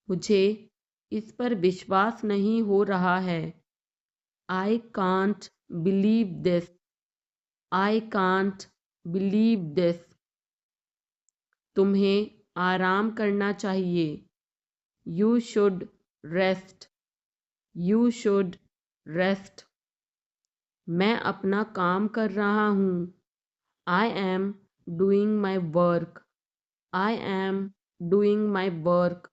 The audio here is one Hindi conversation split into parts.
मुझे इस पर विश्वास नहीं हो रहा है। I can't believe this. I can't believe this. तुम्हें आराम करना चाहिए। You should rest. You should rest. मैं अपना काम कर रहा हूँ। I am doing my work. I am doing my work.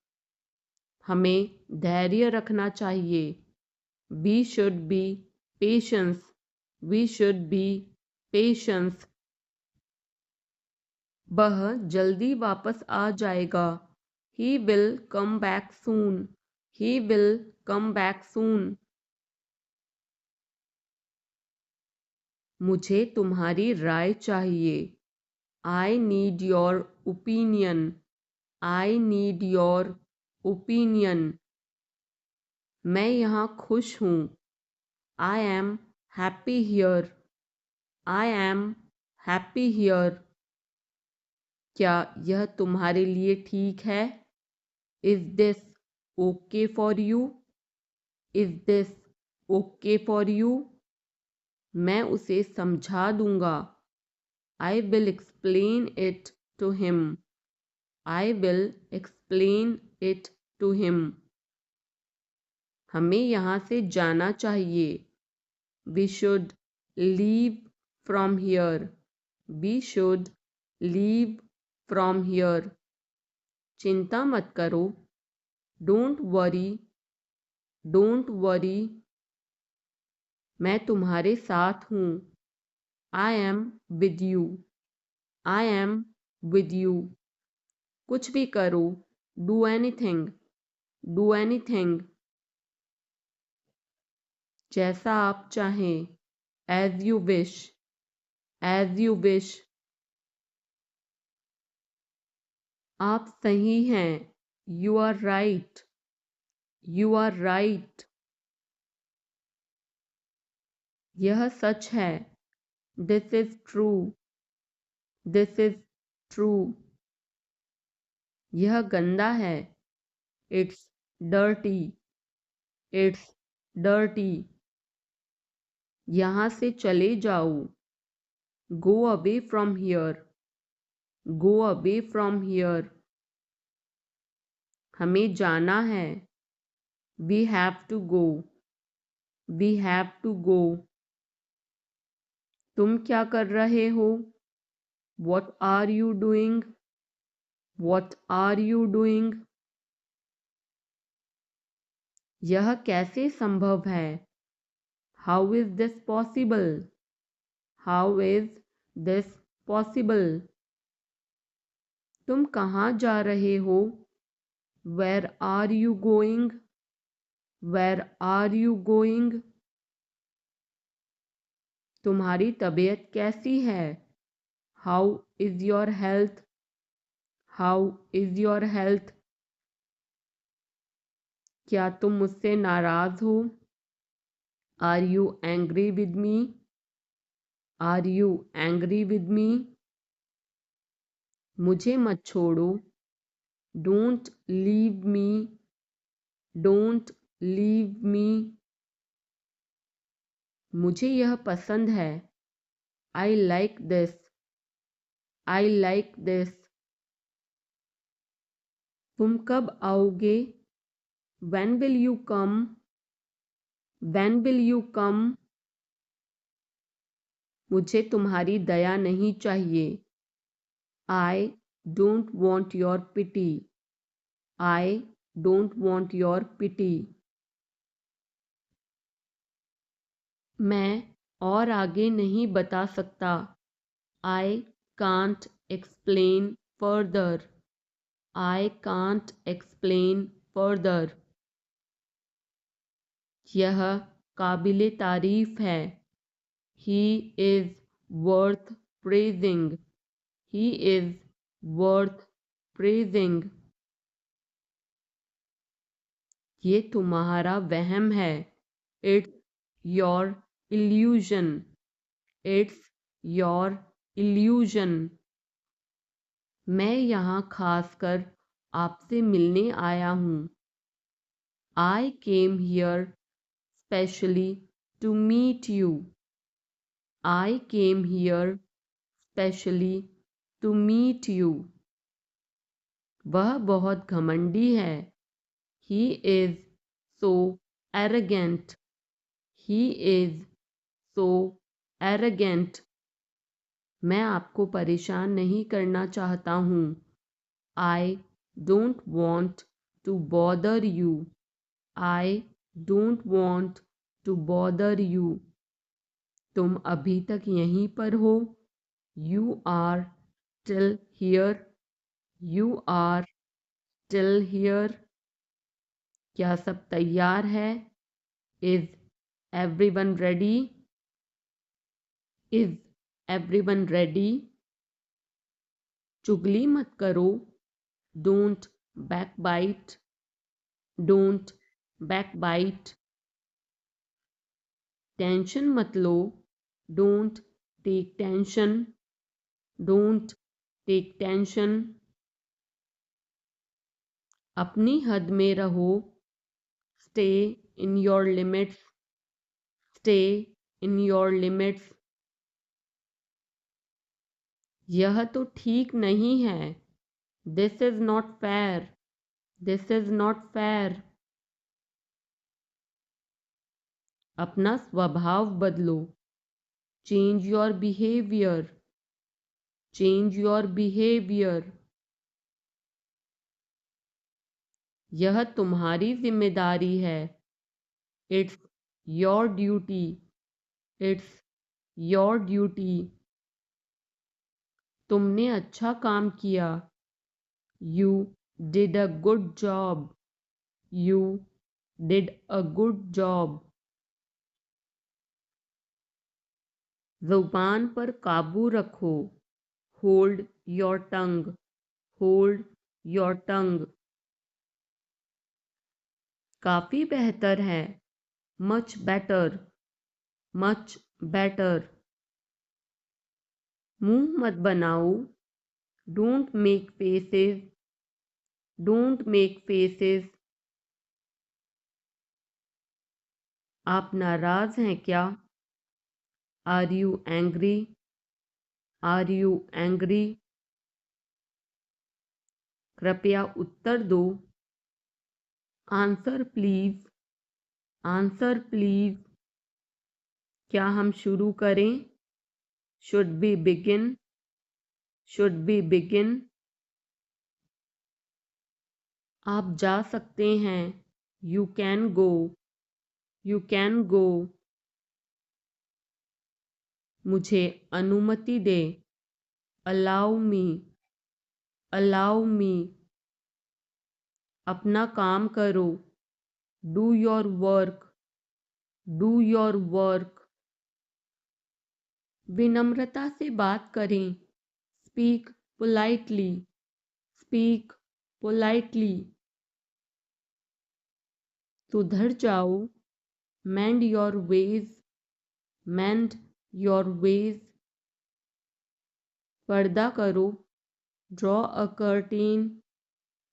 हमें धैर्य रखना चाहिए। We should be patience. We should be patience. वह जल्दी वापस आ जाएगा। He will come back soon. He will come back soon. मुझे तुम्हारी राय चाहिए। I need your opinion. I need your opinion. मैं यहाँ खुश हूँ। I am happy here. I am happy here. क्या यह तुम्हारे लिए ठीक है? Is this okay for you? Is this okay for you? मैं उसे समझा दूंगा। I will explain it to him. I will explain it to him. हमें यहाँ से जाना चाहिए। We should leave from here. We should leave from here. चिंता मत करो। Don't worry. Don't worry. मैं तुम्हारे साथ हूँ। I am with you. I am with you. कुछ भी करो। Do anything. Do anything. जैसा आप चाहें। As you wish. As you wish. आप सही हैं। You are right. You are right. यह सच है। This is true. This is true. यह गंदा है। It's dirty. It's dirty. यहाँ से चले जाओ। Go away from here. Go away from here. हमें जाना है। We have to go. We have to go. तुम क्या कर रहे हो? What are you doing? What are you doing? यह कैसे संभव है? How is this possible? How is this possible? तुम कहाँ जा रहे हो? Where are you going? Where are you going? तुम्हारी तबीयत कैसी है? How is your health? How is your health? क्या तुम मुझसे नाराज हो? Are you angry with me? Are you angry with me? मुझे मत छोड़ो। Don't leave me. Don't leave me. मुझे यह पसंद है। I like this. I like this. तुम कब आओगे? When will you come? When will you come? मुझे तुम्हारी दया नहीं चाहिए। I don't want your pity. I don't want your pity. मैं और आगे नहीं बता सकता। I can't explain further. I can't explain further. यह काबिले तारीफ है। He is worth praising. He is worth praising. ये तुम्हारा वहम है। It's your illusion. It's your illusion. मैं यहाँ खासकर आपसे मिलने आया हूँ। I came here specially to meet you. I came here specially to meet you. वह बहुत घमंडी है. He is so arrogant. He is so arrogant. मैं आपको परेशान नहीं करना चाहता हूँ. I don't want to bother you. I don't want to bother you. तुम अभी तक यहीं पर हो. You are still here. You are still here. क्या सब तैयार है? Is everyone ready? Is everyone ready? चुगली मत करो. Don't backbite. Don't backbite. Tension मत लो. Don't take tension. Don't take tension. अपनी हद में रहो. Stay in your limits. Stay in your limits. यह तो ठीक नहीं है. This is not fair. This is not fair. अपना स्वभाव बदलो. Change your behavior. Change your behavior. यह तुम्हारी जिम्मेदारी है. It's your duty. It's your duty. तुमने अच्छा काम किया. You did a good job. You did a good job. ज़ुबान पर काबू रखो. Hold your tongue. Hold your tongue. काफ़ी बेहतर है. Much better. Much better. मुंह मत बनाओ. Don't make faces. Don't make faces. आप नाराज़ हैं क्या? Are you angry? Are you angry? कृपया उत्तर दो. Answer please. Answer please. क्या हम शुरू करें? Should we begin? Should we begin? आप जा सकते हैं. You can go. You can go. मुझे अनुमति दे. Allow me. Allow me. अपना काम करो. Do your work. Do your work. विनम्रता से बात करें. Speak politely. Speak politely. सुधर जाओ. Mend your ways. Mend your ways. पर्दा करो. Draw a curtain.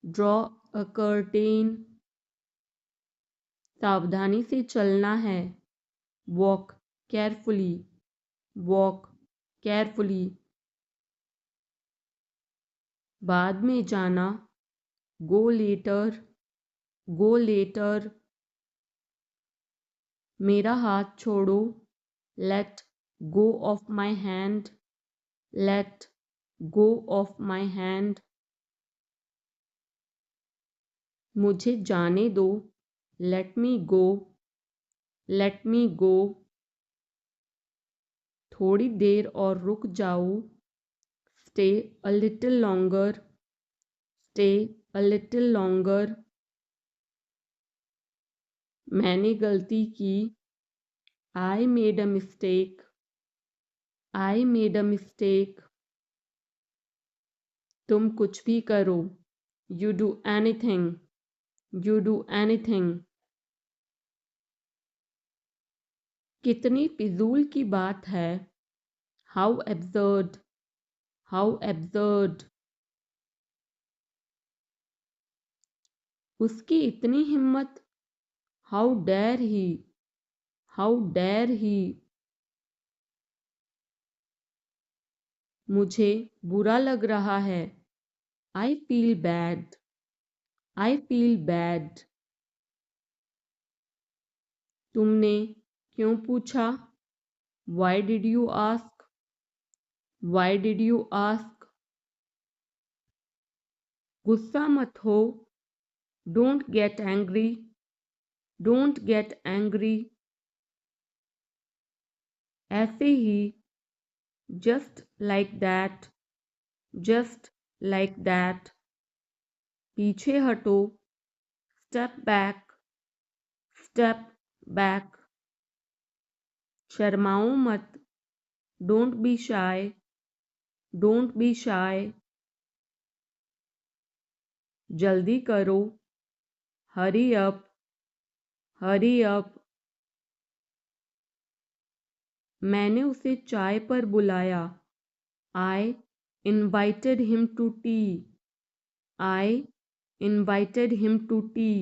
Draw a curtain. सावधानी से चलना है. Walk carefully. Walk carefully. बाद में जाना. Go later. Go later. मेरा हाथ छोड़ो. Let go of my hand. Let go of my hand. मुझे जाने दो. Let me go. Let me go. थोड़ी देर और रुक जाओ. Stay a little longer. Stay a little longer. मैंने गलती की. I made a mistake. I made a mistake. तुम कुछ भी करो. You do anything. You do anything. कितनी फिजूल की बात है. How absurd. How absurd. उसकी इतनी हिम्मत. How dare he, how dare he. मुझे बुरा लग रहा है। I feel bad, I feel bad. तुमने क्यों पूछा? Why did you ask, why did you ask. गुस्सा मत हो, don't get angry, don't get angry. ऐसे ही, just like that, just like that. पीछे हटो, स्टेप बैक, स्टेप बैक। शर्माओ मत, don't be shy, don't be shy. जल्दी करो, हरी अप, हरी अप। मैंने उसे चाय पर बुलाया। I invited him to tea, I invited him to tea.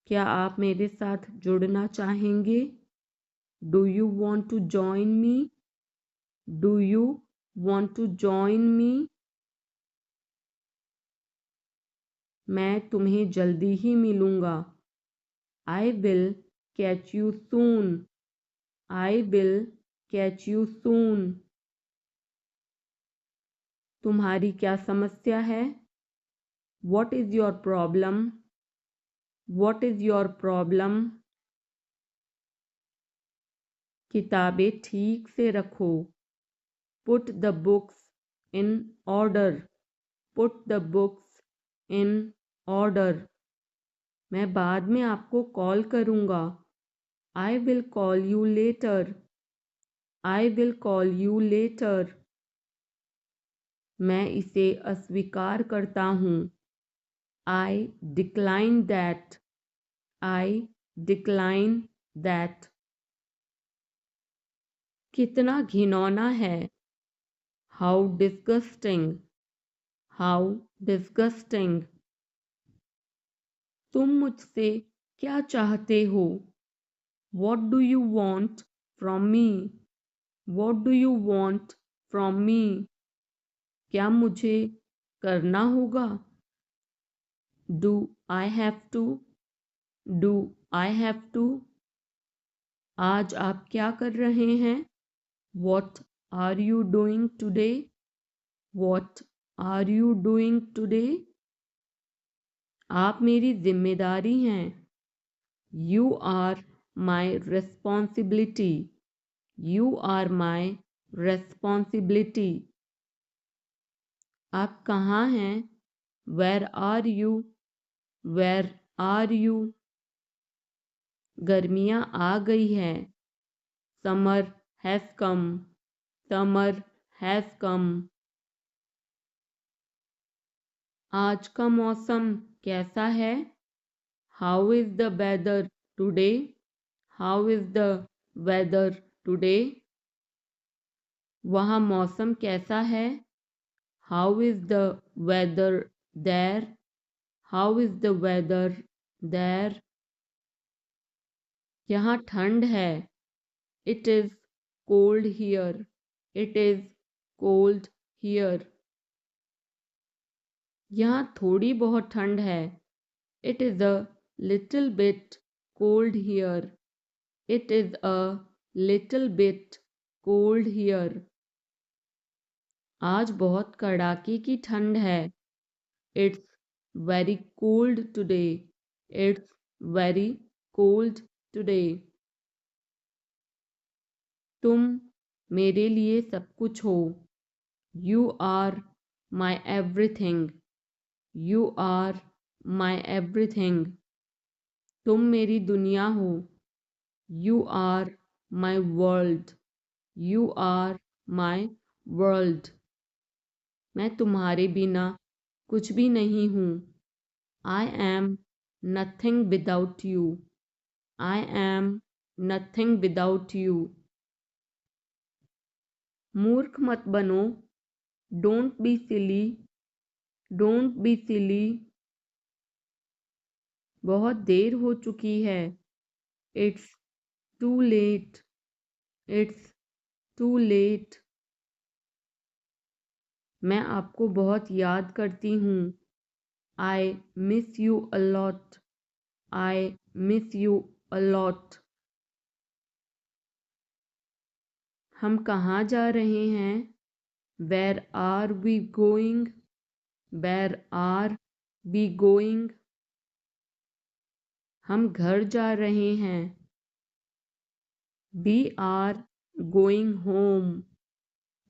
क्या आप मेरे साथ जुड़ना चाहेंगे? Do you want to join me, do you want to join me. मैं तुम्हें जल्दी ही मिलूँगा। I will catch you soon, I will catch you soon. तुम्हारी क्या समस्या है? What is your problem, what is your problem. किताबें ठीक से रखो। Put the books in order, put the books in order. मैं बाद में आपको कॉल करूँगा। I will call you later, I will call you later. मैं इसे अस्वीकार करता हूँ। I decline that, I decline that. कितना घिनौना है। How disgusting, how disgusting. तुम मुझसे क्या चाहते हो? What do you want from me, what do you want from me. क्या मुझे करना होगा? Do I have to, do I have to. आज आप क्या कर रहे हैं? What are you doing today, what are you doing today. आप मेरी जिम्मेदारी हैं। You are my responsibility, you are my responsibility. आप कहाँ हैं? Where are you, where are you. गर्मियाँ आ गई हैं। Summer has come, summer has come. आज का मौसम कैसा है? How is the weather today, how is the weather today. वहाँ मौसम कैसा है? How is the weather there, how is the weather there. यहाँ ठंड है। It is cold here, it is cold here. यहाँ थोड़ी बहुत ठंड है। It is a little bit cold here, it is a little bit cold here. आज बहुत कड़ाके की ठंड है। It's very cold today, it's very cold today. तुम मेरे लिए सब कुछ हो। You are my everything, you are my everything. तुम मेरी दुनिया हो। You are my world, you are my world. मैं तुम्हारे बिना कुछ भी नहीं हूँ। I am nothing without you, I am nothing without you. मूर्ख मत बनो, don't be silly, don't be silly. बहुत देर हो चुकी है। It's too late. It's too late. मैं आपको बहुत याद करती हूँ। I miss you a lot. I miss you a lot. हम कहाँ जा रहे हैं? Where are we going? Where are we going? हम घर जा रहे हैं। We are going home.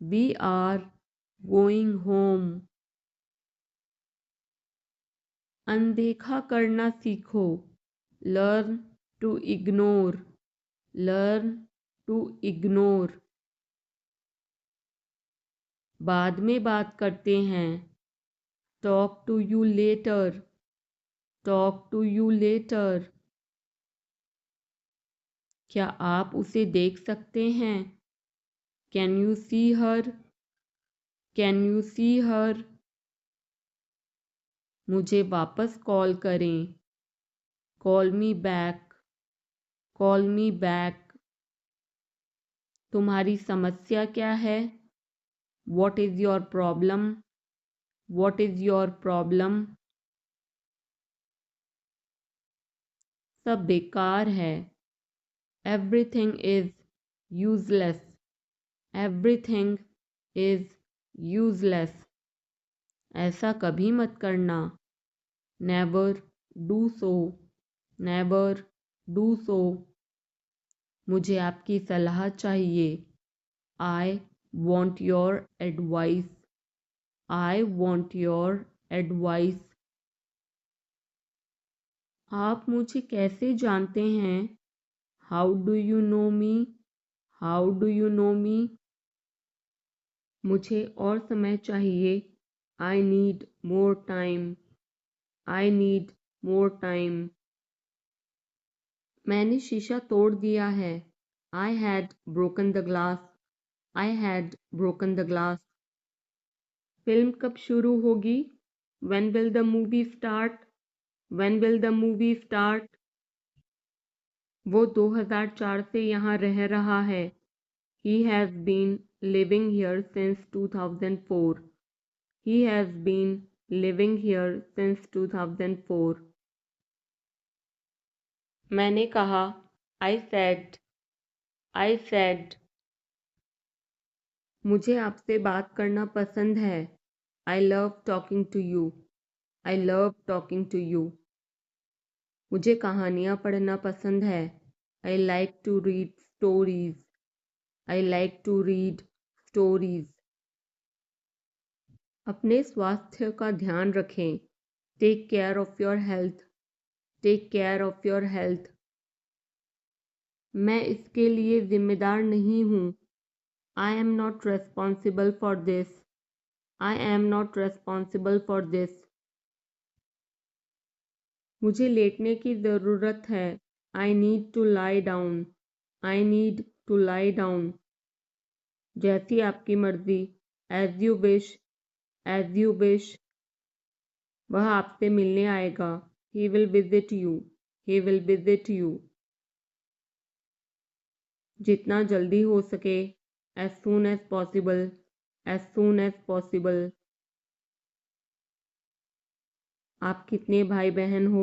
We are going home. अनदेखा करना सीखो। Learn to ignore. Learn to ignore. बाद में बात करते हैं। Talk to you later. Talk to you later. क्या आप उसे देख सकते हैं? Can you see her? Can you see her? मुझे वापस कॉल करें। Call me back. Call me back. तुम्हारी समस्या क्या है? What is your problem? What is your problem? सब बेकार है। Everything is useless. Everything is useless. ऐसा कभी मत करना। Never do so. Never do so. मुझे आपकी सलाह चाहिए। I want your advice. I want your advice. आप मुझे कैसे जानते हैं? How do you know me? How do you know me? मुझे और समय चाहिए। I need more time. I need more time. मैंने शीशा तोड़ दिया है। I had broken the glass. I had broken the glass. Film कब शुरू होगी? When will the movie start? When will the movie start? वो 2004 से यहाँ रह रहा है। He has been living here since 2004. He has been living here since 2004. मैंने कहा। I said. I said. मुझे आपसे बात करना पसंद है। I love talking to you. I love talking to you. मुझे कहानियाँ पढ़ना पसंद है। I like to read stories. I like to read stories. अपने स्वास्थ्य का ध्यान रखें। Take care of your health. Take care of your health. मैं इसके लिए जिम्मेदार नहीं हूँ। I am not responsible for this. I am not responsible for this. मुझे लेटने की ज़रूरत है। I need to lie down. I need to lie down. जैसी आपकी मर्जी। As you wish. As you wish. वह आपसे मिलने आएगा। He will visit you. He will visit you. जितना जल्दी हो सके। As soon as possible. As soon as possible. आप कितने भाई बहन हो?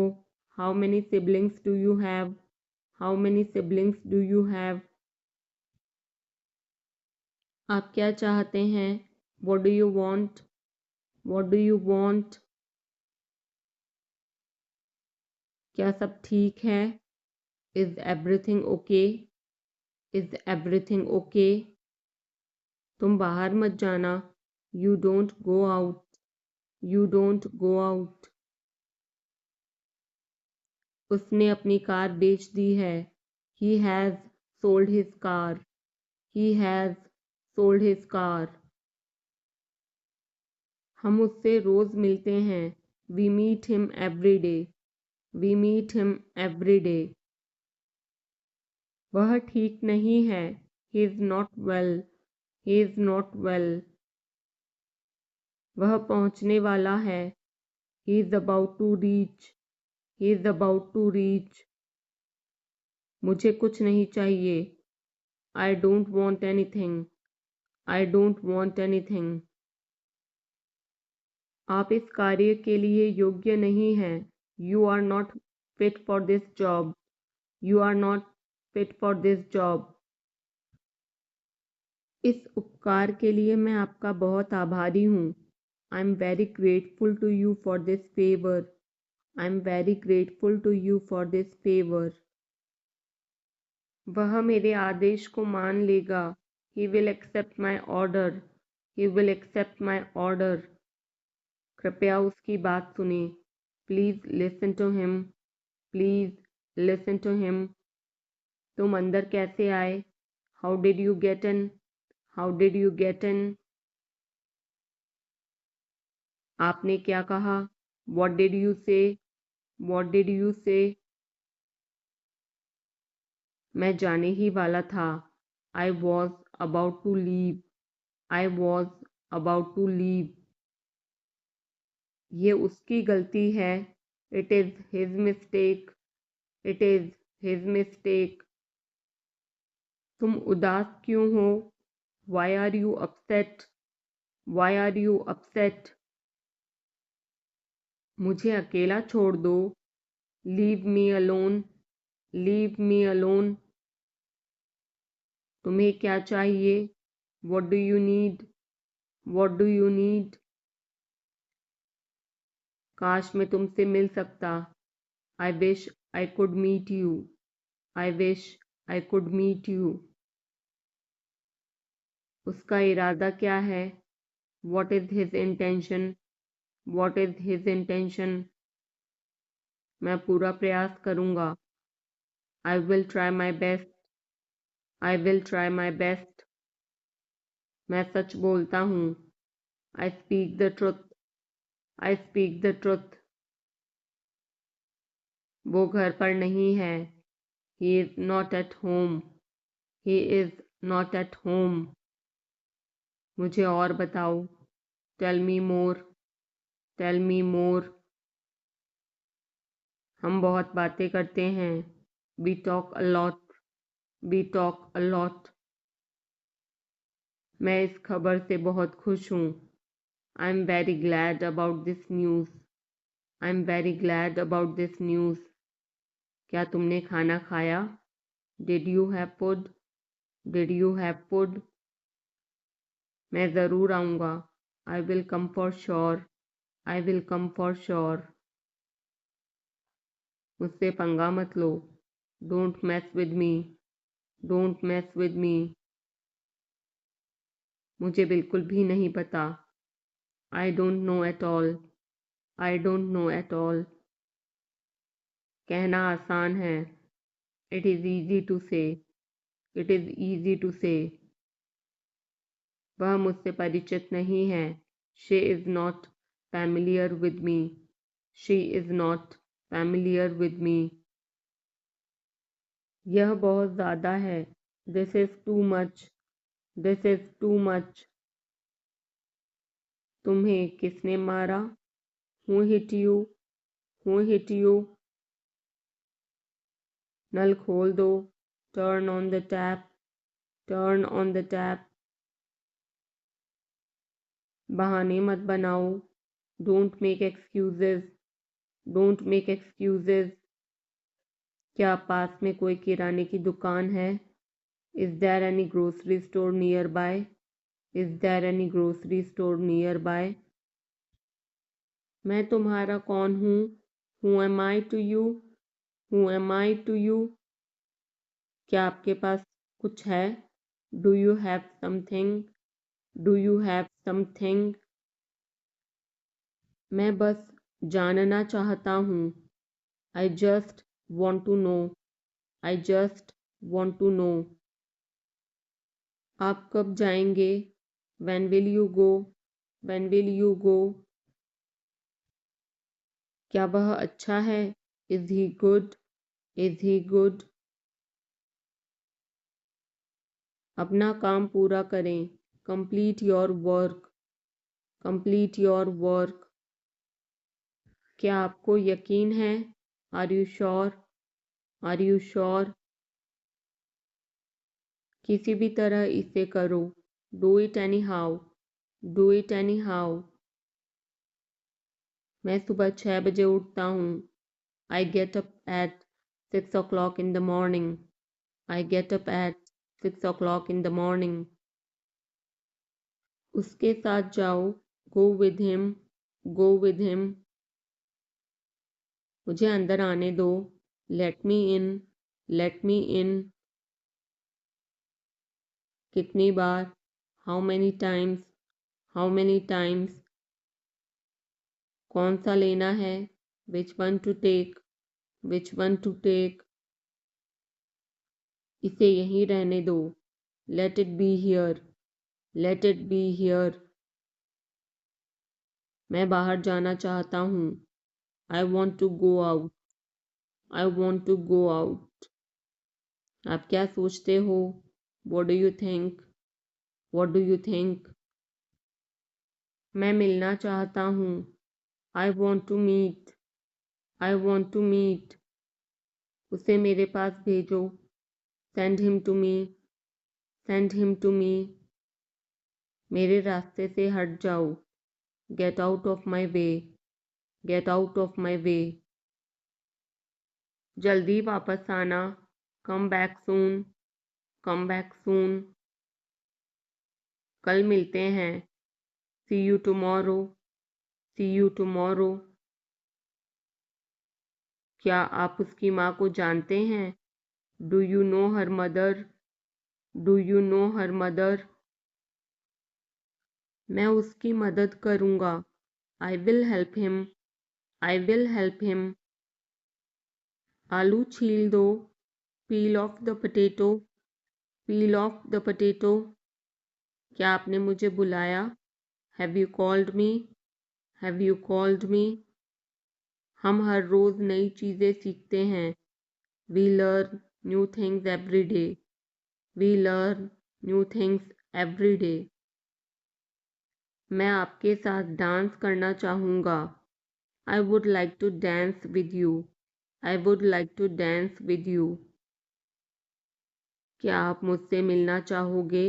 How many siblings do you have? How many siblings do you have? आप क्या चाहते हैं? What do you want? What do you want? क्या सब ठीक है? Is everything okay? Is everything okay? तुम बाहर मत जाना। You don't go out. You don't go out. उसने अपनी कार बेच दी है। He has sold his car. He has sold his car. हम उससे रोज मिलते हैं। We meet him every day. We meet him every day. वह ठीक नहीं है। He is not well. He is not well. वह पहुंचने वाला है। He is about to reach. He is about to reach. मुझे कुछ नहीं चाहिए। I don't want anything. I don't want anything. आप इस कार्य के लिए योग्य नहीं हैं। You are not fit for this job. You are not fit for this job. इस उपकार के लिए मैं आपका बहुत आभारी हूँ। I am very grateful to you for this favour. I am very grateful to you for this favour. वह मेरे आदेश को मान लेगा। He will accept my order. He will accept my order. कृपया उसकी बात सुने। Please listen to him. Please listen to him. तुम अंदर कैसे आए? How did you get in? How did you get in? आपने क्या कहा? What did you say? What did you say? मैं जाने ही वाला था। I was about to leave. I was about to leave. ये उसकी गलती है। It is his mistake. It is his mistake. तुम उदास क्यों हो? Why are you upset? Why are you upset? मुझे अकेला छोड़ दो। Leave me alone. Leave me alone. तुम्हें क्या चाहिए? What do you need? What do you need? काश मैं तुमसे मिल सकता। I wish I could meet you. I wish I could meet you. उसका इरादा क्या है? What is his intention? What is his intention? मैं पूरा प्रयास करूँगा। I will try my best. I will try my best. मैं सच बोलता हूँ। I speak the truth. I speak the truth. वो घर पर नहीं है। He is not at home. He is not at home. मुझे और बताओ। Tell me more. Tell me more. हम बहुत बातें करते हैं। We talk a lot. We talk a lot. मैं इस खबर से बहुत खुश हूँ। I am very glad about this news. I am very glad about this news. क्या तुमने खाना खाया? Did you have food? Did you have food? मैं ज़रूर आऊँगा। I will come for sure. I will come for sure. मुझसे पंगा मत लो। Don't mess with me. Don't mess with me. मुझे बिल्कुल भी नहीं पता। I don't know at all. I don't know at all. कहना आसान है। It is easy to say. It is easy to say. वह मुझसे परिचित नहीं है। She is not familiar with me. She is not familiar with me. यह बहुत ज़्यादा है। This is too much. This is too much. तुम्हें किसने मारा? Who hit you? Who hit you? नल खोल दो। Turn on the tap. Turn on the tap. बहाने मत बनाओ। Don't make excuses. Don't make excuses. क्या पास में कोई किराने की दुकान है? Is there any grocery store nearby? Is there any grocery store nearby? मैं तुम्हारा कौन हूँ? Who am I to you? Who am I to you? क्या आपके पास कुछ है? Do you have something? Do you have something? मैं बस जानना चाहता हूँ। I just want to know. I just want to know. आप कब जाएंगे? When will you go? When will you go? क्या वह अच्छा है? Is he good? Is he good? अपना काम पूरा करें। Complete your work. Complete your work. क्या आपको यकीन है? Are you sure? Are you sure? किसी भी तरह इसे करो। Do it anyhow. Do it anyhow. मैं सुबह 6 बजे उठता हूँ। I get up at 6 o'clock in the morning. I get up at 6 o'clock in the morning. उसके साथ जाओ। Go with him. Go with him. मुझे अंदर आने दो। Let me in. Let me in. कितनी बार? How many times? How many times? कौन सा लेना है? Which one to take? Which one to take? इसे यहीं रहने दो। Let it be here. Let it be here. मैं बाहर जाना चाहता हूँ। I want to go out. I want to go out. आप क्या सोचते हो? What do you think? What do you think? मैं मिलना चाहता हूँ। I want to meet. I want to meet. उसे मेरे पास भेजो। Send him to me. Send him to me. मेरे रास्ते से हट जाओ। Get out of my way. Get out of my way. जल्दी वापस आना। Come back soon. Come back soon. कल मिलते हैं। See you tomorrow. See you tomorrow. क्या आप उसकी माँ को जानते हैं? Do you know her mother? Do you know her mother? मैं उसकी मदद करूँगा। I will help him. I will help him. आलू छील दो। Peel off the potato. Peel off the potato. क्या आपने मुझे बुलाया? Have you called me? Have you called me? हम हर रोज़ नई चीज़ें सीखते हैं। We learn new things every day. We learn new things every day. मैं आपके साथ डांस करना चाहूँगा। I would like to dance with you. I would like to dance with you. क्या आप मुझसे मिलना चाहोगे?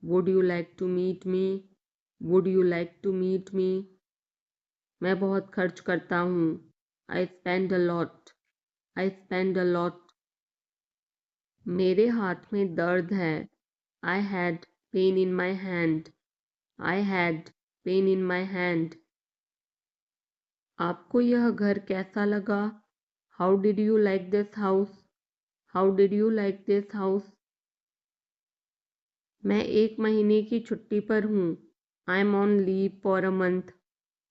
Would you like to meet me? Would you like to meet me? मैं बहुत खर्च करता हूँ। I spend a lot. I spend a lot. मेरे हाथ में दर्द है। I had pain in my hand. I had pain in my hand. आपको यह घर कैसा लगा? How did you like this house? How did you like this house? मैं 1 महीने की छुट्टी पर हूँ। I'm on leave for a month.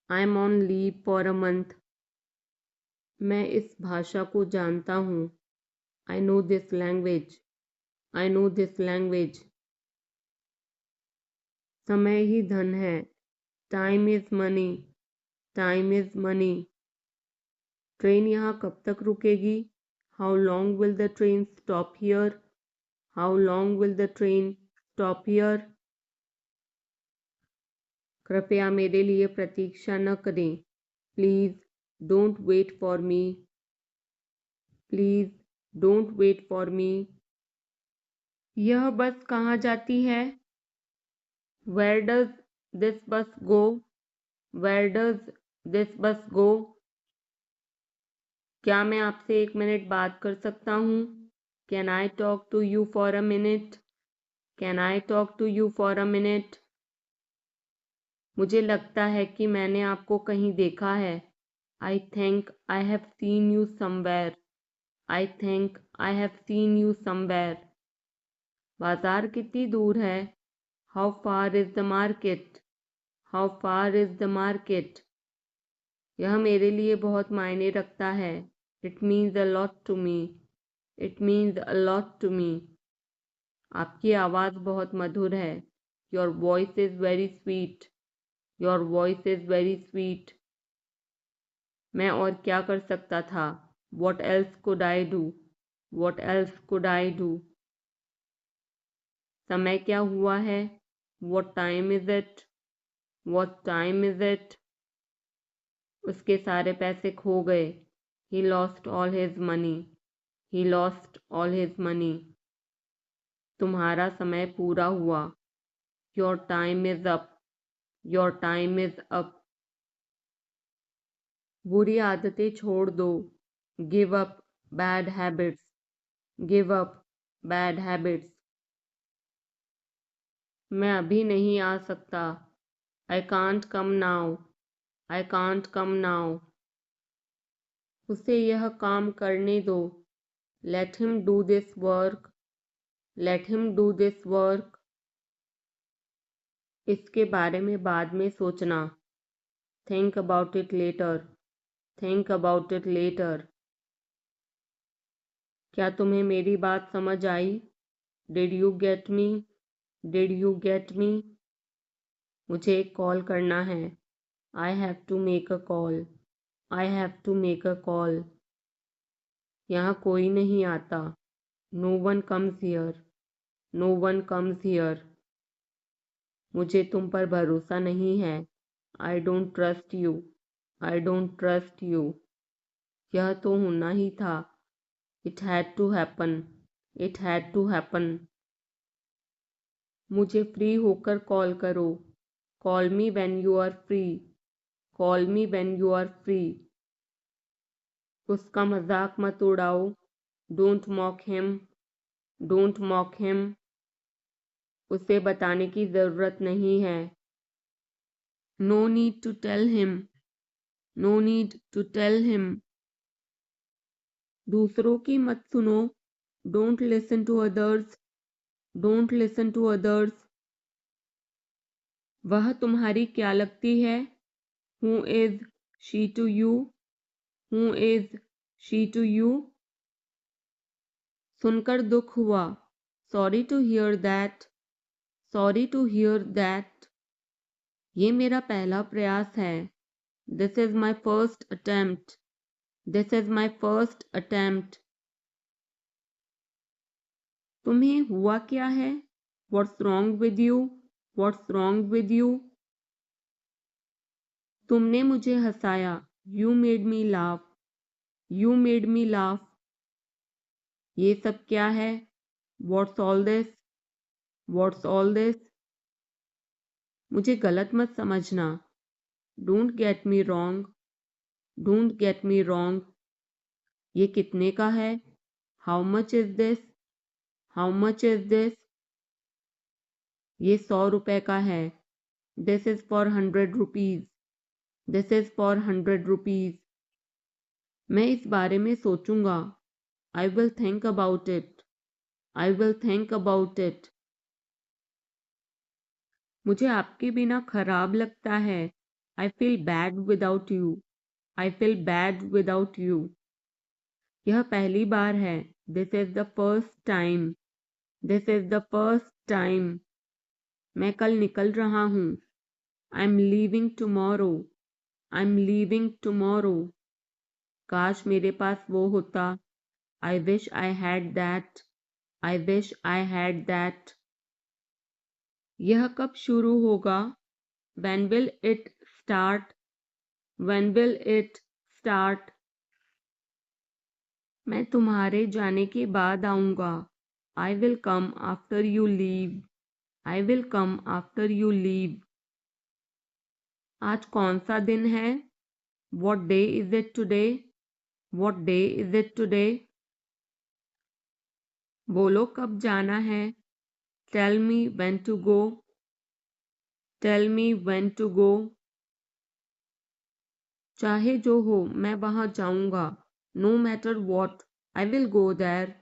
I'm on leave for a month. मैं इस भाषा को जानता हूँ। I know this language. I know this language. समय ही धन है। Time is money. Time is money. Train यहाँ कब तक रुकेगी? How long will the train stop here? How long will the train stop here? कृपया मेरे लिए प्रतीक्षा न करें। Please don't wait for me. Please don't wait for me. यह बस कहाँ जाती है? Where does this bus go? Where does this bus go? क्या मैं आपसे 1 मिनट बात कर सकता हूँ? Can I talk to you for a minute? Can I talk to you for a minute? मुझे लगता है कि मैंने आपको कहीं देखा है। I think I have seen you somewhere. I think I have seen you somewhere. बाजार कितनी दूर है? How far is the market? How far is the market? यह मेरे लिए बहुत मायने रखता है। It means a lot to me. It means a lot to me. आपकी आवाज़ बहुत मधुर है। Your voice is very sweet. Your voice is very sweet. मैं और क्या कर सकता था? What else could I do? What else could I do? समय क्या हुआ है? What time is it? What time is it? उसके सारे पैसे खो गए। He lost all his money. He lost all his money. तुम्हारा समय पूरा हुआ. Your time is up. Your time is up. बुरी आदतें छोड़ दो. Give up bad habits. Give up bad habits. मैं अभी नहीं आ सकता. I can't come now. I can't come now. उसे यह काम करने दो. Let him do this work. Let him do this work. इसके बारे में बाद में सोचना. Think about it later. Think about it later. क्या तुम्हें मेरी बात समझ आई? Did you get me? Did you get me? मुझे एक कॉल करना है. I have to make a call. I have to make a call. यहाँ कोई नहीं आता. No one comes here. No one comes here. मुझे तुम पर भरोसा नहीं है. I don't trust you. I don't trust you. यह तो होना ही था. It had to happen. It had to happen. मुझे फ्री होकर कॉल करो. Call me when you are free. Call me when you are free. उसका मजाक मत उड़ाओ. Don't mock him. Don't mock him. उसे बताने की ज़रूरत नहीं है. No need to tell him. No need to tell him. दूसरों की मत सुनो. Don't listen to others. Don't listen to others. वह तुम्हारी क्या लगती है? Who is she to you? Who is she to you? सुनकर दुख हुआ. Sorry to hear that. Sorry to hear that. ये मेरा पहला प्रयास है. This is my first attempt. This is my first attempt. तुम्हें हुआ क्या है? What's wrong with you? What's wrong with you? तुमने मुझे हंसाया. You made me laugh. You made me laugh. ये सब क्या है? What's all this? What's all this? मुझे गलत मत समझना. Don't get me wrong. Don't get me wrong. ये कितने का है? How much is this? How much is this? ये 100 रुपए का है. This is for 100 rupees. This is for 100 rupees. मैं इस बारे में सोचूंगा. I will think about it. I will think about it. मुझे आपके बिना खराब लगता है. I feel bad without you. I feel bad without you. यह पहली बार है. This is the first time. This is the first time. मैं कल निकल रहा हूँ. I'm leaving tomorrow. I'm leaving tomorrow. काश मेरे पास वो होता. I wish I had that. I wish I had that. यह कब शुरू होगा? When will it start? When will it start? मैं तुम्हारे जाने के बाद आऊँगा. I will come after you leave. I will come after you leave. आज कौन सा दिन है? What day is it today? What day is it today? बोलो कब जाना है? Tell me when to go. Tell me when to go. चाहे जो हो मैं वहाँ जाऊँगा. No matter what, I will go there.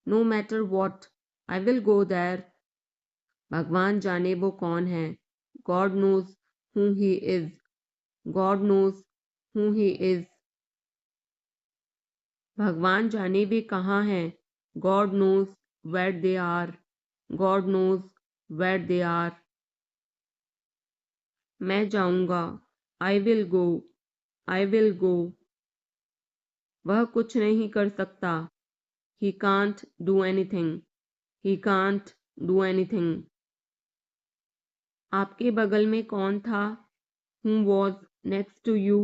No matter what, I will go there. भगवान जाने वो कौन है. God knows who he is. God knows who he is. भगवान जाने वे कहाँ हैं. God knows where they are. God knows where they are. मैं जाऊँगा. I will go. I will go. वह कुछ नहीं कर सकता. He can't do anything. He can't do anything. आपके बगल में कौन था? Who was next to you?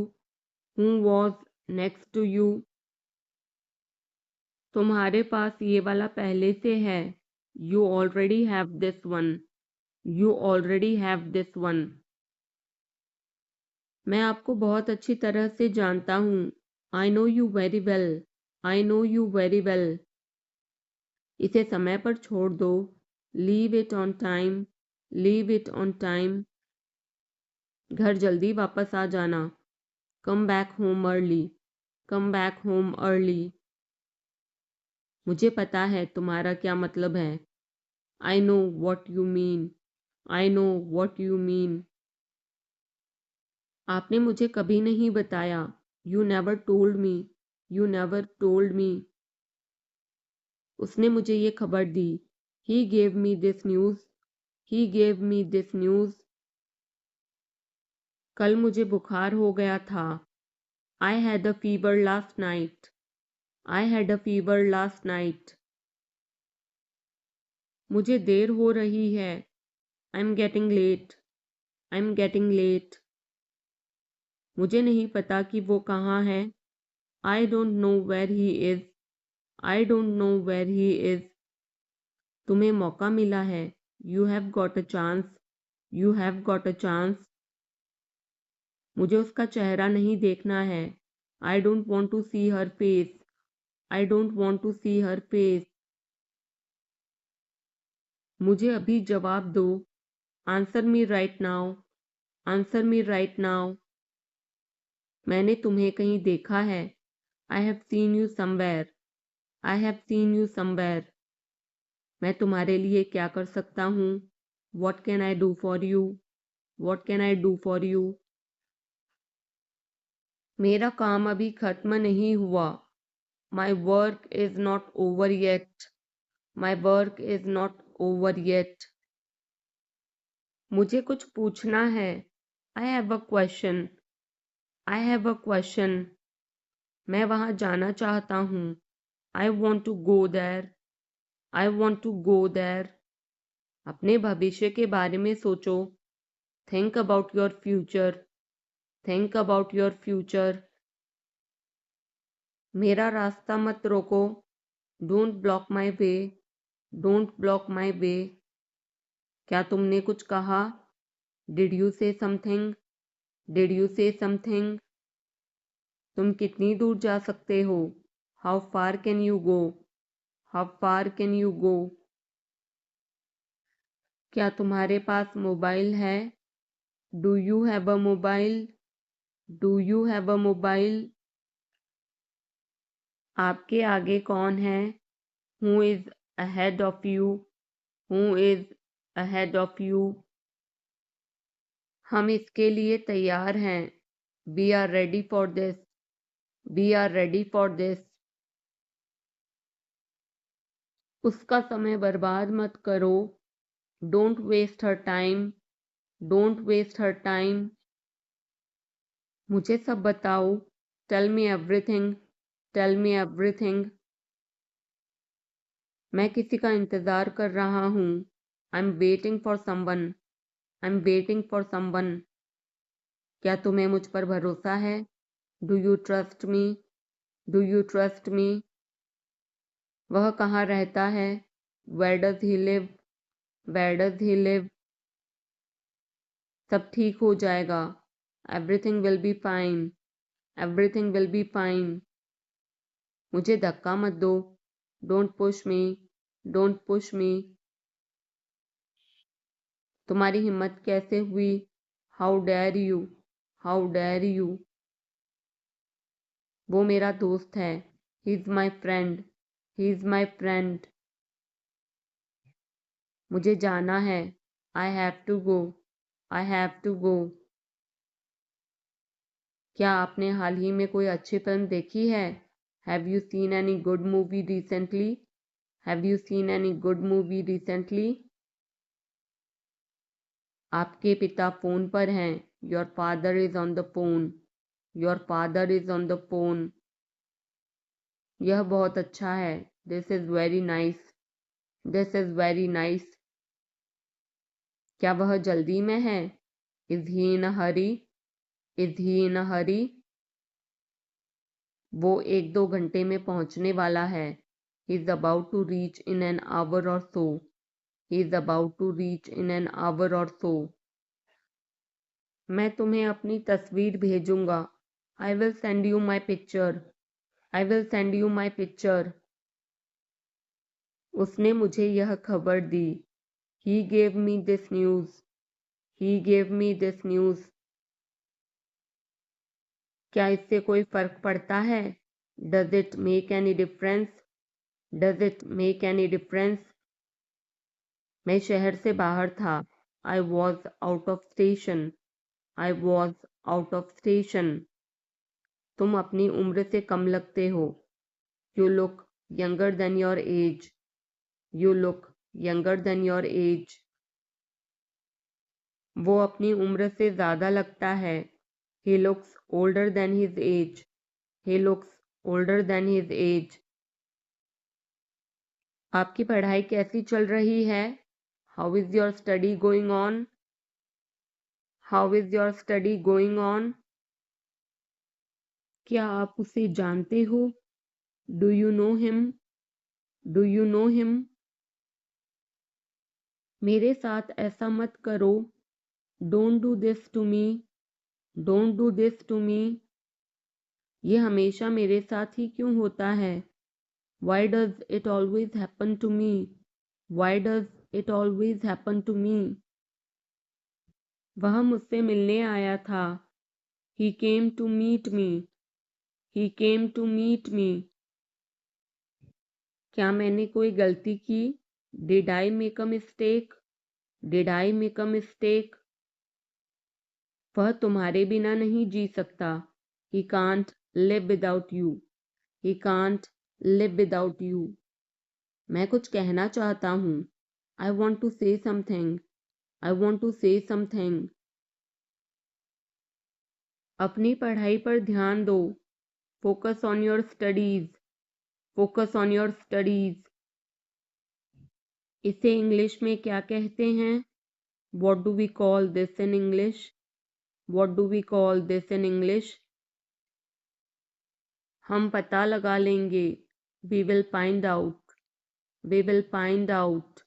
Who was next to you, तुम्हारे पास ये वाला पहले से है, you already have this one, you already have this one, मैं आपको बहुत अच्छी तरह से जानता हूँ, I know you very well, I know you very well, इसे समय पर छोड़ दो, leave it on time, leave it on time, घर जल्दी वापस आ जाना, come back home early, come back home early, मुझे पता है तुम्हारा क्या मतलब है, I know what you mean, I know what you mean, आपने मुझे कभी नहीं बताया, you never told me, you never told me, उसने मुझे ये खबर दी, he gave me this news, he gave me this news, कल मुझे बुखार हो गया था, I had a fever last night, I had a fever last night, मुझे देर हो रही है, I'm getting late, I'm getting late, मुझे नहीं पता कि वो कहाँ है, I don't know where he is, I don't know where he is, तुम्हें मौका मिला है, You have got a chance, You have got a chance, मुझे उसका चेहरा नहीं देखना है, I don't want to see her face, I don't want to see her face, मुझे अभी जवाब दो, Answer me right now, Answer me right now, मैंने तुम्हें कहीं देखा है, I have seen you somewhere, I have seen you somewhere, मैं तुम्हारे लिए क्या कर सकता हूँ, What can I do for you, What can I do for you, मेरा काम अभी खत्म नहीं हुआ, My work is not over yet, My work is not over yet, मुझे कुछ पूछना है, I have a question, I have a question, मैं वहाँ जाना चाहता हूँ, I want to go there, I want to go there, अपने भविष्य के बारे में सोचो, think about your future, think about your future, मेरा रास्ता मत रोको, don't block my way, don't block my way, क्या तुमने कुछ कहा, did you say something, did you say something, तुम कितनी दूर जा सकते हो, how far can you go, how far can you go, क्या तुम्हारे पास मोबाइल है, do you have a mobile, do you have a mobile, आपके आगे कौन है, who is ahead of you, who is ahead of you, हम इसके लिए तैयार हैं, we are ready for this, we are ready for this, उसका समय बर्बाद मत करो, don't waste her time, don't waste her time, मुझे सब बताओ, tell me everything, tell me everything, मैं किसी का इंतज़ार कर रहा हूँ, I'm waiting for someone, I'm waiting for someone, क्या तुम्हें मुझ पर भरोसा है, do you trust me, do you trust me, वह कहाँ रहता है, where does he live, where does he live, सब ठीक हो जाएगा, everything will be fine, everything will be fine, मुझे धक्का मत दो, don't push me, don't push me, तुम्हारी हिम्मत कैसे हुई, how dare you, how dare you, वो मेरा दोस्त है, he is my friend, he is my friend, मुझे जाना है, I have to go, I have to go, क्या आपने हाल ही में कोई अच्छी फिल्म देखी है, have you seen any good movie recently, have you seen any good movie recently, आपके पिता फोन पर हैं, your father is on the phone, your father is on the phone, यह बहुत अच्छा है, this is very nice, this is very nice, क्या वह जल्दी में है, is he in a hurry, is he in a hurry, वो 1-2 घंटे में पहुंचने वाला है। He is about to reach in an hour or so. He is about to reach in an hour or so. मैं तुम्हें अपनी तस्वीर भेजूंगा। I will send you my picture. I will send you my picture. उसने मुझे यह खबर दी। He gave me this news. He gave me this news. क्या इससे कोई फर्क पड़ता है? Does it make any difference? Does it make any difference? मैं शहर से बाहर था। I was out of station. I was out of station. तुम अपनी उम्र से कम लगते हो। You look younger than your age. You look younger than your age. वो अपनी उम्र से ज़्यादा लगता है। He looks older than his age. He looks older than his age. आपकी पढ़ाई कैसी चल रही है? How is your study going on? How is your study going on? क्या आप उसे जानते हो? Do you know him? Do you know him? मेरे साथ ऐसा मत करो। Don't do this to me. Don't do this to me. ये हमेशा मेरे साथ ही क्यों होता है? Why does it always happen to me? Why does it always happen to me? वह मुझसे मिलने आया था। He came to meet me. He came to meet me. क्या मैंने कोई गलती की? Did I make a mistake? Did I make a mistake? वह तुम्हारे बिना नहीं जी सकता। He can't live without you. He can't live without you. मैं कुछ कहना चाहता हूँ। I want to say something. I want to say something. अपनी पढ़ाई पर ध्यान दो। Focus on your studies. Focus on your studies. इसे इंग्लिश में क्या कहते हैं? What do we call this in English? What do we call this in English? हम पता लगा लेंगे। We will find out. We will find out.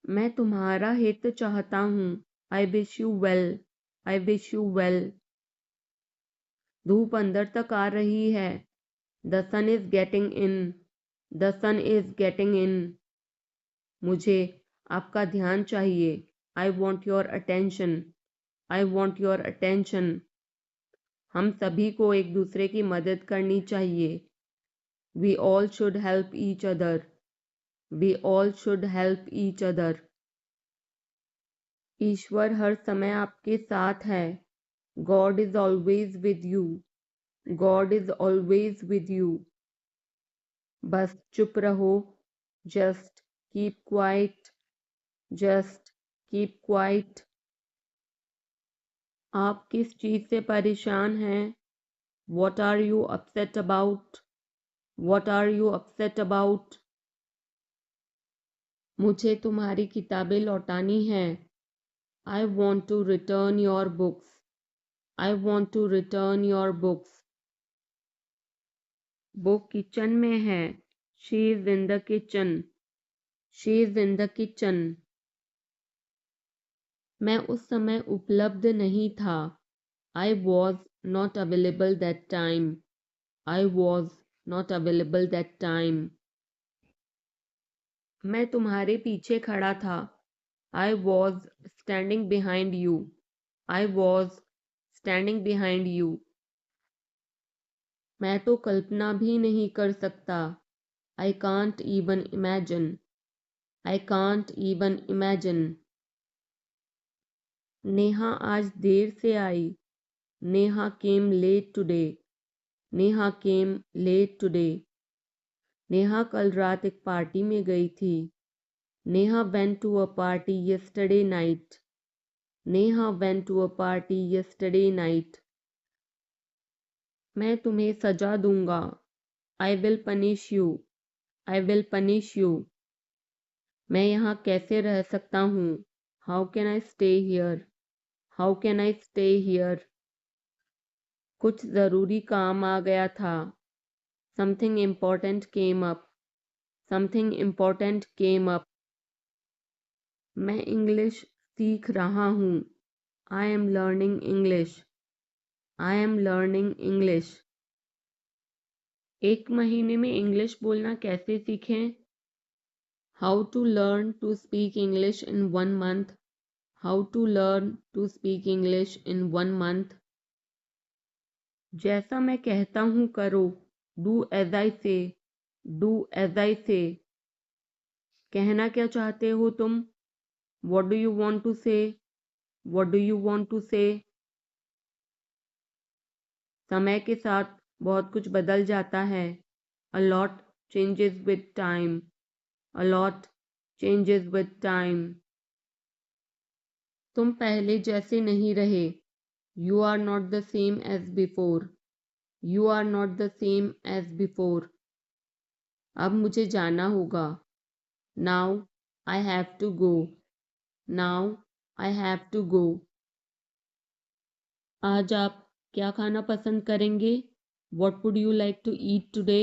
मैं तुम्हारा हित चाहता हूँ। I wish you well. I wish you well. धूप अंदर तक आ रही है। The sun is getting in. The sun is getting in. मुझे आपका ध्यान चाहिए। I want your attention. I want your attention. हम सभी को एक दूसरे की मदद करनी चाहिए। We all should help each other. We all should help each other. ईश्वर हर समय आपके साथ है। God is always with you. God is always with you. बस चुप रहो। Just keep quiet. Just keep quiet. आप किस चीज़ से परेशान हैं? What are you upset about? What are you upset about? मुझे तुम्हारी किताबें लौटानी हैं। I want to return your books. I want to return your books. वो किचन में है। She is in the kitchen. She is in the kitchen. मैं उस समय उपलब्ध नहीं था। I was not available that time. I was not available that time. मैं तुम्हारे पीछे खड़ा था। I was standing behind you. I was standing behind you. मैं तो कल्पना भी नहीं कर सकता। I can't even imagine. I can't even imagine. Neha आज देर से आई। Neha came late today. Neha came late today. Neha कल रात एक पार्टी में गई थी। Neha went to a party yesterday night. Neha went to a party yesterday night. मैं तुम्हें सजा दूंगा। I will punish you. I will punish you. मैं यहाँ कैसे रह सकता हूँ? How can I stay here? How can I stay here? कुछ ज़रूरी काम आ गया था। Something important came up. Something important came up. मैं इंग्लिश सीख रहा हूँ। I am learning English. I am learning English. एक महीने में इंग्लिश बोलना कैसे सीखें? How to learn to speak English in 1 month. How to learn to speak English in 1 month. जैसा मैं कहता हूँ करो। डू एज आई से। डू एज आई से। कहना क्या चाहते हो तुम? What do you want to say? What do you want to say? समय के साथ बहुत कुछ बदल जाता है। A lot changes with time. A lot changes with time. तुम पहले जैसे नहीं रहे। You are not the same as before. You are not the same as before. अब मुझे जाना होगा। Now I have to go. Now I have to go. आज आप क्या खाना पसंद करेंगे? What would you like to eat today?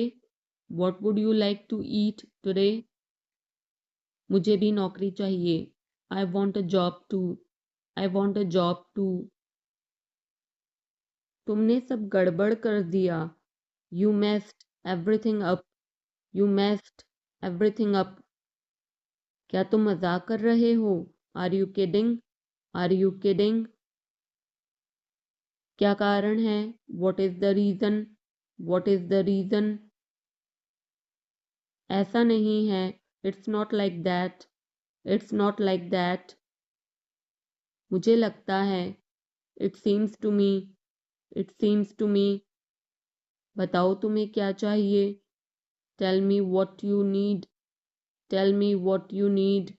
What would you like to eat today? मुझे भी नौकरी चाहिए। I want a job too. I want a job too. तुमने सब गड़बड़ कर दिया। You messed everything up. You messed everything up. क्या तुम मजाक कर रहे हो? Are you kidding? Are you kidding? क्या कारण है? What is the reason? What is the reason? ऐसा नहीं है। It's not like that. It's not like that. मुझे लगता है। It seems to me. It seems to me. बताओ तुम्हें क्या चाहिए? Tell me what you need. Tell me what you need.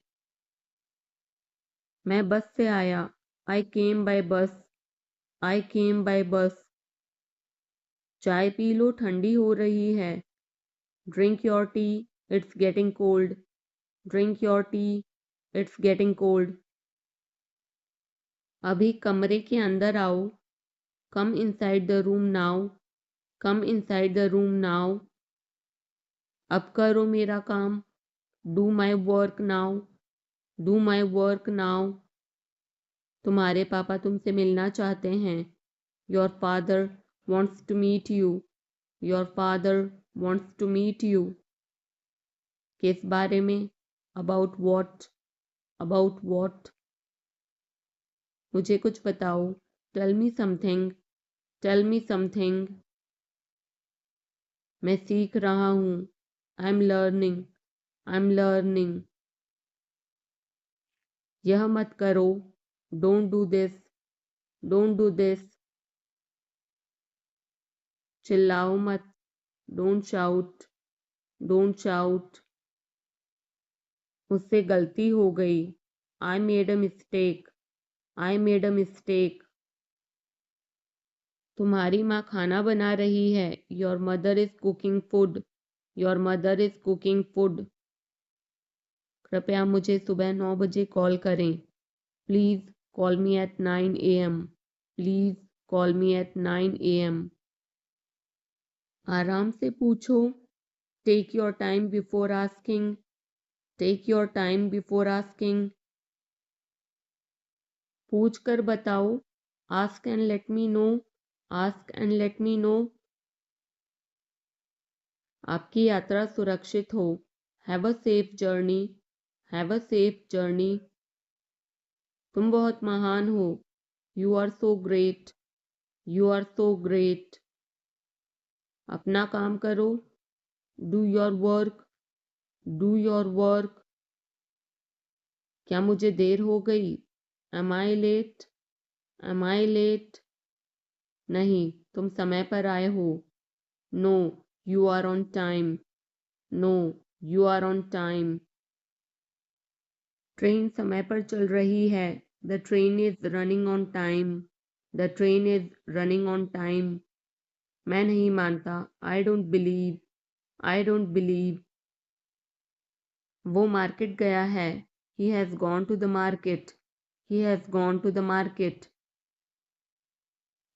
मैं बस से आया। आई केम बाय बस। आई केम बाय बस। चाय पी लो, ठंडी हो रही है। Drink your tea. It's getting cold. Drink your tea. It's getting cold. अभी कमरे के अंदर आओ। Come inside the room now. Come inside the room now. अब करो मेरा काम। Do my work now. Do my work now. तुम्हारे पापा तुमसे मिलना चाहते हैं। Your father wants to meet you. Your father wants to meet you. किस बारे में? About what? About what? मुझे कुछ बताओ। Tell me something. Tell me something. मैं सीख रहा हूँ। I am learning. I am learning. यह मत करो। Don't do this. Don't do this. चिल्लाओ मत। Don't shout. Don't shout. मुझसे गलती हो गई। I made a mistake. I made a mistake. तुम्हारी माँ खाना बना रही है। Your mother is cooking food. Your mother is cooking food. कृपया मुझे सुबह 9 बजे कॉल करें। Please call me at 9 AM। Please call me at 9 AM। आराम से पूछो। Take your time before asking. Take your time before asking. पूछ कर बताओ। Ask and let me know. Ask and let me know. आपकी यात्रा सुरक्षित हो। Have a safe journey. Have a safe journey. तुम बहुत महान हो। You are so great. You are so great. अपना काम करो। Do your work. Do your work. क्या मुझे देर हो गई? Am I late? Am I late? नहीं, तुम समय पर आए हो। No, you are on time. No, you are on time. Train समय पर चल रही है। The train is running on time. The train is running on time. मैं नहीं मानता। I don't believe. I don't believe. वो मार्केट गया है। He has gone to the market. He has gone to the market.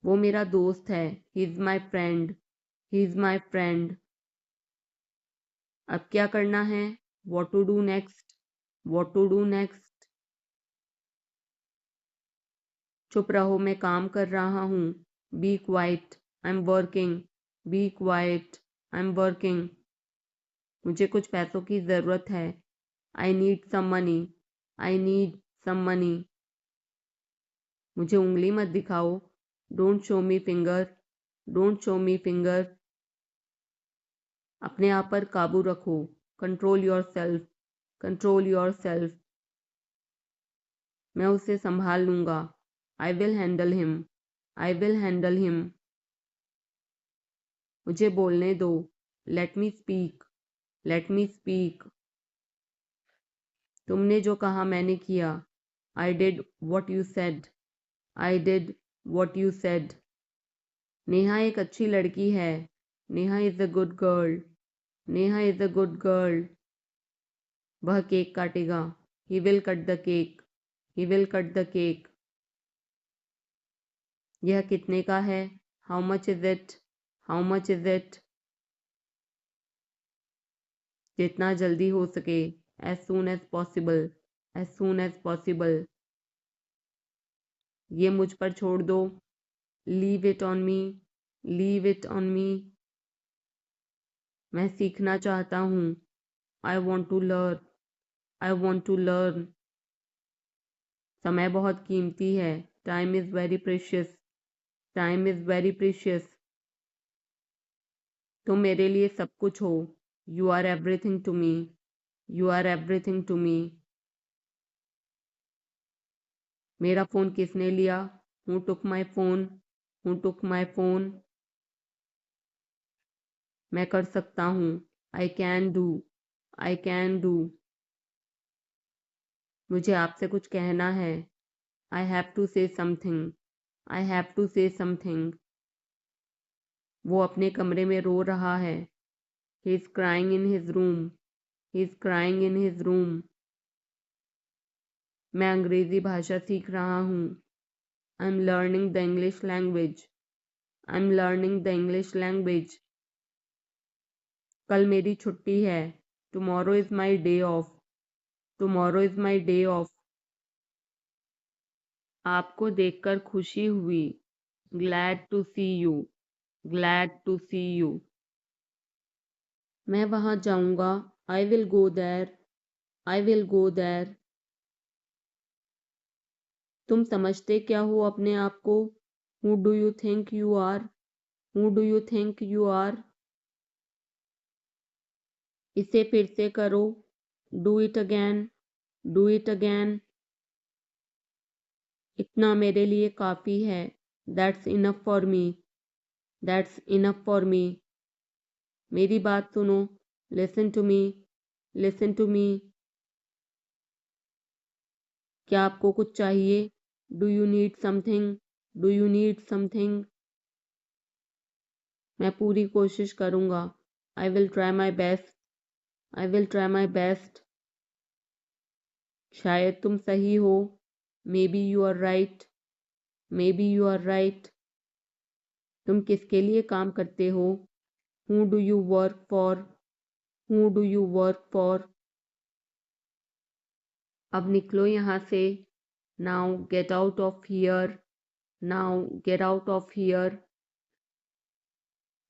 वो मेरा दोस्त है। He is my friend. He is my friend. अब क्या करना है? What to do next? What to do next? चुप रहो, मैं काम कर रहा हूँ। Be quiet, I am working. Be quiet, I am working. मुझे कुछ पैसों की ज़रूरत है। I need some money. I need some money. मुझे उंगली मत दिखाओ। Don't show me finger. Don't show me finger. अपने आप पर काबू रखो। Control your self. Control your self. मैं उसे संभाल लूंगा। I will handle him. I will handle him. मुझे बोलने दो। Let me speak. Let me speak. तुमने जो कहा मैंने किया। I did what you said. I did what you said. Neha एक अच्छी लड़की है। Neha is a good girl. Neha is a good girl. वह केक काटेगा। He will cut the cake. He will cut the cake. यह कितने का है? How much is it? How much is it? जितना जल्दी हो सके। As soon as possible. As soon as possible. ये मुझ पर छोड़ दो। Leave it on me. Leave it on me. मैं सीखना चाहता हूँ। I want to learn. I want to learn. समय बहुत कीमती है। Time is very precious. Time is very precious. तुम मेरे लिए सब कुछ हो। You are everything to me. You are everything to me. मेरा फ़ोन किसने लिया? Who took my phone? Who took my phone? मैं कर सकता हूँ। I can do. I can do. मुझे आपसे कुछ कहना है। I have to say something. I have to say something. वो अपने कमरे में रो रहा है। He is crying in his room. He is crying in his room. मैं अंग्रेज़ी भाषा सीख रहा हूँ। I am learning the English language. I am learning the English language. कल मेरी छुट्टी है। Tomorrow is my day off. Tomorrow is my day off. आपको देखकर खुशी हुई। Glad to see you. Glad to see you. मैं वहाँ जाऊँगा। I will go there. I will go there. तुम समझते क्या हो अपने आप को? Who do you think you are? Who do you think you are? इसे फिर से करो। Do it again. Do it again. इतना मेरे लिए काफ़ी है। That's enough for me. That's enough for me. मेरी बात सुनो। Listen to me. Listen to me. क्या आपको कुछ चाहिए? Do you need something? Do you need something? मैं पूरी कोशिश करूँगा। I will try my best. I will try my best. शायद तुम सही हो। Maybe you are right. Maybe you are right. तुम किसके लिए काम करते हो? Who do you work for? Who do you work for? अब निकलो यहाँ से। Now get out of here. Now get out of here.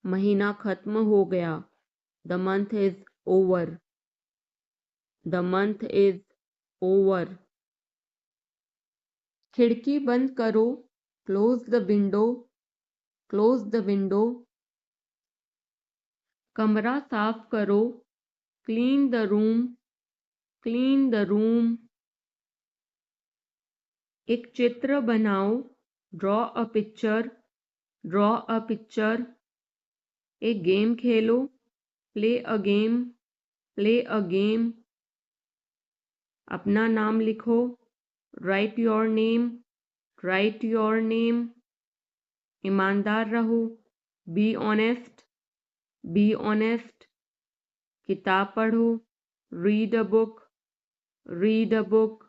महीना खत्म हो गया। The month is over. The month is over. खिड़की बंद करो। Close the window. Close the window. कमरा साफ करो। Clean the room. Clean the room. एक चित्र बनाओ। Draw a picture. Draw a picture. एक game Khelo. Play a game. Play a game. अपना नाम लिखो। Right your name. Right your name. ईमानदार रहो। Be honest. Be honest. किताब पढ़ो। Read a book. Read a book.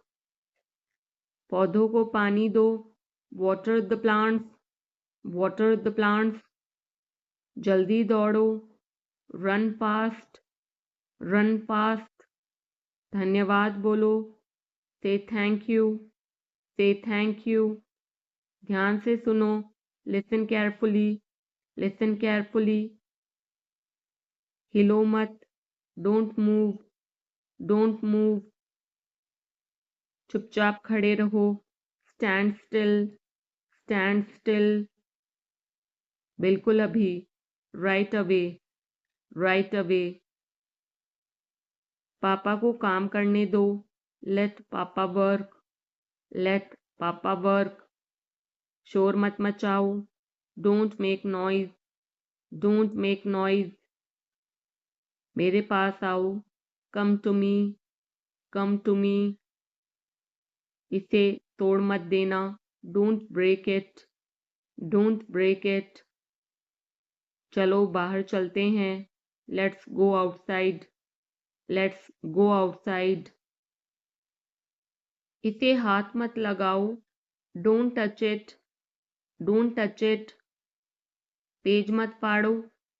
पौधों को पानी दो। Water the plants. water the plants, जल्दी दौड़ो, run fast, run fast, धन्यवाद बोलो, say thank you, say thank you, ध्यान से सुनो, listen carefully, listen carefully, हिलो मत, don't move, don't move, चुपचाप खड़े रहो, stand still, stand still, बिल्कुल अभी, right away, right away, पापा को काम करने दो, let पापा work, let पापा work, शोर मत मचाओ, don't make noise, don't make noise, मेरे पास आओ, come to me, come to me, इसे तोड़ मत देना, don't break it, don't break it, चलो बाहर चलते हैं, let's go outside, let's go outside, इसे हाथ मत लगाओ, don't touch it, don't touch it, page मत फाड़ो,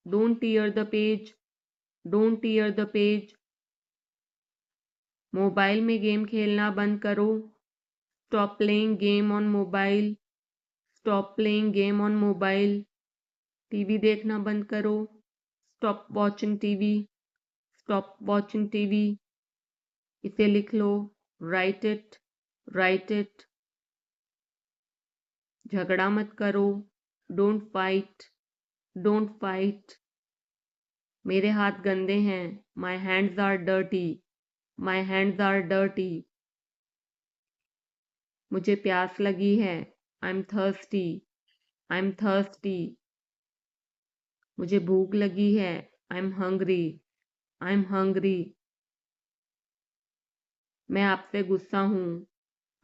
don't tear the page, don't tear the page, mobile में गेम खेलना बंद करो, stop playing game on mobile, stop playing game on mobile, TV देखना बंद करो, stop watching TV, stop watching TV, इसे लिख लो, write it, write it, झगड़ा मत करो, don't fight, don't fight, मेरे हाथ गंदे हैं, my hands are dirty, my hands are dirty, मुझे प्यास लगी है, I'm thirsty, I'm thirsty, मुझे भूख लगी है, I'm hungry, I'm hungry, मैं आपसे गुस्सा हूँ,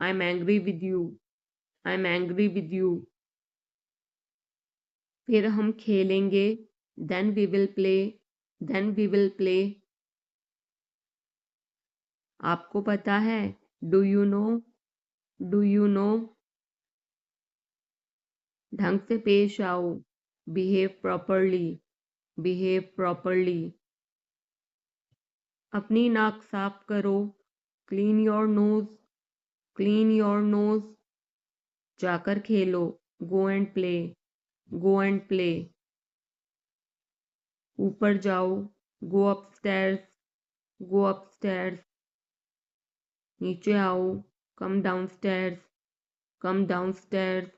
I'm angry with you, I'm angry with you, फिर हम खेलेंगे, then we will play, then we will play, आपको पता है, do you know, do you know, ढंग से पेश आओ, behave properly, behave properly, अपनी नाक साफ करो, clean your nose, clean your nose, जाकर खेलो, go and play, go and play, ऊपर जाओ, go upstairs, go upstairs, नीचे आओ, come downstairs, come downstairs,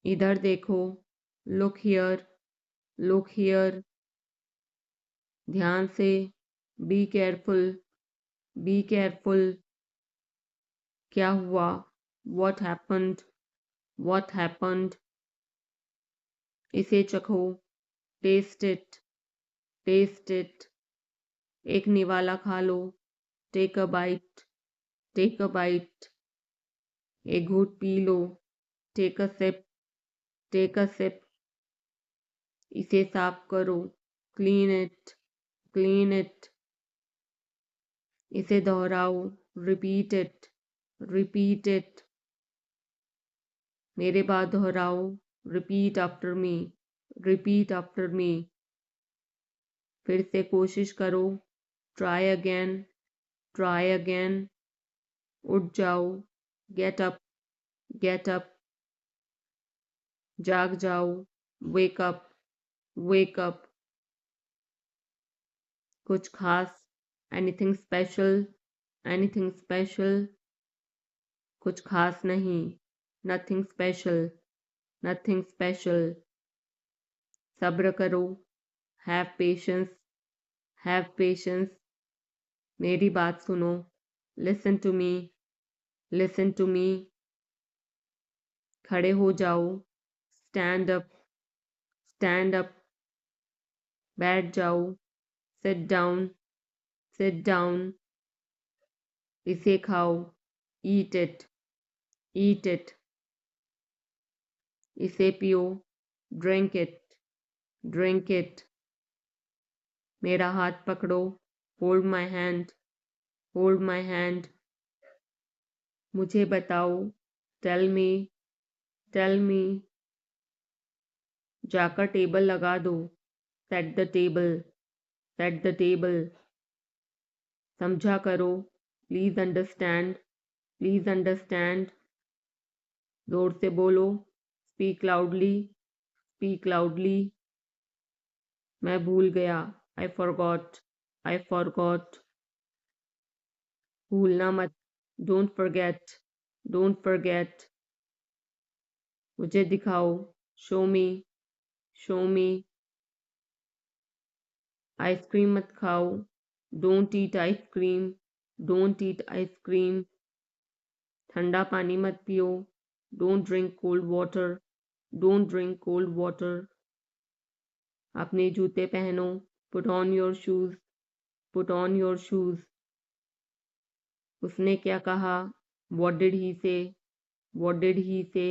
इधर देखो, look here, look here, ध्यान से, be careful, be careful, क्या हुआ, what happened, what happened, इसे चखो, taste it, taste it, एक निवाला खा लो, take a bite, take a bite, एक घूंट पी लो, take a sip, take a sip, इसे साफ करो, clean it, clean it, इसे दोहराओ, repeat it, repeat it, मेरे बाद दोहराओ, repeat after me, repeat after me, फिर से कोशिश करो, try again, try again, उठ जाओ, get up, get up, जाग जाओ, wake up, wake up, कुछ खास, anything special, anything special, कुछ खास नहीं, nothing special, nothing special, सब्र करो, have patience, have patience, मेरी बात सुनो, listen to me, listen to me, खड़े हो जाओ, stand up, stand up, बैठ जाओ, sit down, sit down, इसे खाओ, eat it, eat it, इसे पियो, drink it, drink it, मेरा हाथ पकड़ो, hold my hand, hold my hand, मुझे बताओ, tell me, tell me, जाकर टेबल लगा दो। Set the table, set the table. समझा करो। Please understand, please understand. जोर से बोलो। Speak loudly, speak loudly. मैं भूल गया। I forgot, I forgot. भूलना मत। Don't forget, don't forget. मुझे दिखाओ। शो मी, शो मी। आइसक्रीम मत खाओ। Don't eat ice cream, don't eat ice cream. ठंडा पानी मत पियो। Don't drink cold water, don't drink cold water. अपने जूते पहनो। Put on your shoes, put on your shoes. उसने क्या कहा? व्हाट डिड ही से, व्हाट डिड ही से।